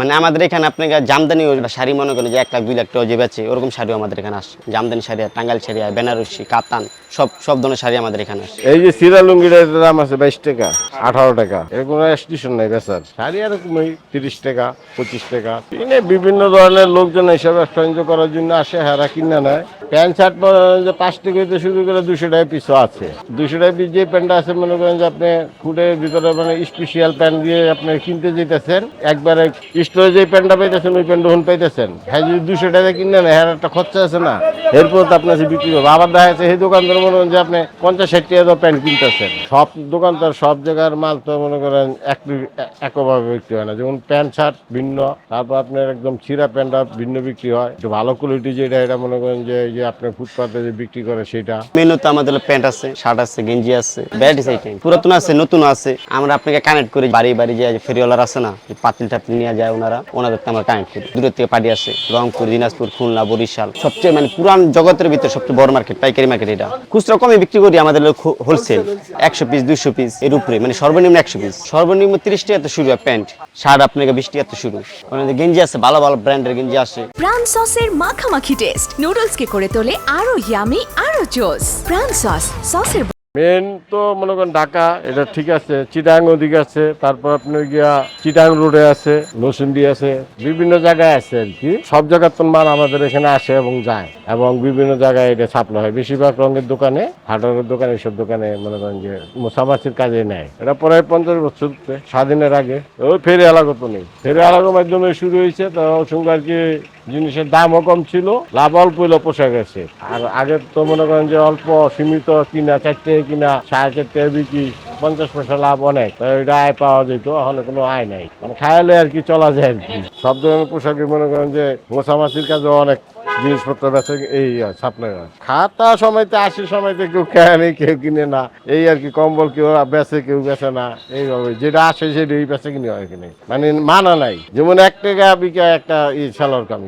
মানে আমাদের এখানে আপনাকে জামদানি শাড়ি মনে করেন যে 1 লাখ 2 লাখ টাকা যে বেচে ওরকম শাড়িও আমাদের এখানে আসে। জামদানি শাড়ি, টাঙ্গাইল শাড়ি, বেনারসি, কাতান সব ধরনের শাড়ি আমাদের এখানে আসে। এই যে সিরা লুঙ্গিটার দাম আছে 22 টাকা, 18 টাকা, এর কোনো স্টেশন নাই বেচার। শাড়ি এরকমই 30 টাকা, 25 টাকা। কিনে বিভিন্ন ধরনের লোকজন এইসব ব্যবসা বাণিজ্য করার জন্য আসে, হারা কিনে নেয়। প্যান্ট শার্ট যে 5 টাকা হইতে শুরু করে 200 টাকা পিছু আছে। 200 টাকা পিস যে প্যান্টটা আছে মনে করেন যে আপনি ফুটের ভিতরে মানে স্পেশাল প্যান্ট দিয়ে আপনি কিনতে যেতেছেন, একবারে স্টোরে যে প্যান্টটা পাইতেছেন ওই প্যান্ট ওখানে পাইতেছেন। হ্যাঁ, যদি 200 টাকা কিনে নেয় হ্যাঁ একটা খরচা আছে না, এরপর তো আপনার বিক্রি করবো। আবার দেখা যাচ্ছে সেই দোকানদার মনে করেন যে আপনি 50-60 টাকা প্যান্ট কিনতেছেন। সব দোকানদার সব জায়গার মাল তো মনে করেন একভাবে বিক্রি হয় না। যেমন প্যান্ট শার্ট ভিন্ন, তারপর আপনার একদম ছিঁড়া প্যান্টটা ভিন্ন বিক্রি হয়। একটু ভালো কোয়ালিটি যেটা এটা মনে করেন যে এই যে আপনার ফুটপাতে যে বিক্রি করে সেটা। মেনুতে আমাদের প্যান্ট আছে, শার্ট আছে, গেঞ্জি আছে, ভ্যারাইটিস আইটেম পুরাতন আছে, নতুন আছে। আমরা আপনাকে কানেক্ট করি বাড়ি বাড়ি যে ফেরিওয়ালার আছে না, পাতিল টাতিল নিয়ে যায় ওনাদের আমরা কানেক্ট করি। দূরের থেকে পার্টি আসে, রংপুর, দিনাজপুর, খুলনা, বরিশাল, সবচেয়ে মানে পুরান জগতের ভিতরে সবচেয়ে বড় মার্কেট পাইকারি মার্কেট এটা। খুচরা কমে বিক্রি করি, আমাদের হোলসেল 100 পিস 200 পিস এর উপরে, মানে সর্বনিম্ন 100 পিস, সর্বনিম্ন 30 টাকা শুরু হয় প্যান্ট। শার্ট আপনাকে 20 টাকা শুরু। মানে গেঞ্জি আছে, ভালো ভালো ব্র্যান্ডের গেঞ্জি আসে। প্রাণ সসের মাখামাখি টেস্ট নুডলসকে করে তোলে আরো ইয়ামি আরো জোস। প্রাণ সসের মেন তো মনে করেন ঢাকা, এটা ঠিক আছে। চিটাং ওদিকে আছে, তারপর আপনার গিয়া চিটাং রোডে আছে, নরসিংদী আছে, বিভিন্ন জায়গায় আছে আর কি। সব জায়গার তো মাল আমাদের এখানে আসে এবং যায়, এবং বিভিন্ন জায়গায় এটা সাপ্লাই হয়। বেশিরভাগ রঙের দোকানে, হার্ডওয়ারের দোকানে, এইসব দোকানে মনে করেন যে মোছামাছির কাজে নেয়। এটা প্রায় 50 বছর স্বাধীনের আগে ওই ফেরি এলাকা তো নেই, ফেরি এলাকার মাধ্যমে শুরু হয়েছে। তো সঙ্গে আর কি জিনিসের দামও কম ছিল, লাভ অল্প হইলো পোশাক আছে। আর আগে তো মনে করেন যে অল্প সীমিত কিনা 4 টাকা কিনা 4.5 টাকা বিক্রি, 50 পয়সা লাভ অনেক, ওইটা আয় পাওয়া যেত। এখন কোনো আয় নাই, মানে খায়ালে আর কি চলা যায় আর কি। সব ধরনের পোশাকে মনে করেন যে মোছামাছির কাজে অনেক জিনিসপত্র বেচে, এই সাপ্লাই হয়। খাতা সময়তে 80 সময়তে কেউ কেনে নেই, কেউ কিনে না, এই আর কি। কম্বল কেউ বেচে, কেউ বেচে না, এইভাবে যেটা আসে সেটাই বেচে কিনে হয় কিনে, মানে মানা নাই। যেমন 1 টাকা বিকা একটা সালোয়ার কামিজ,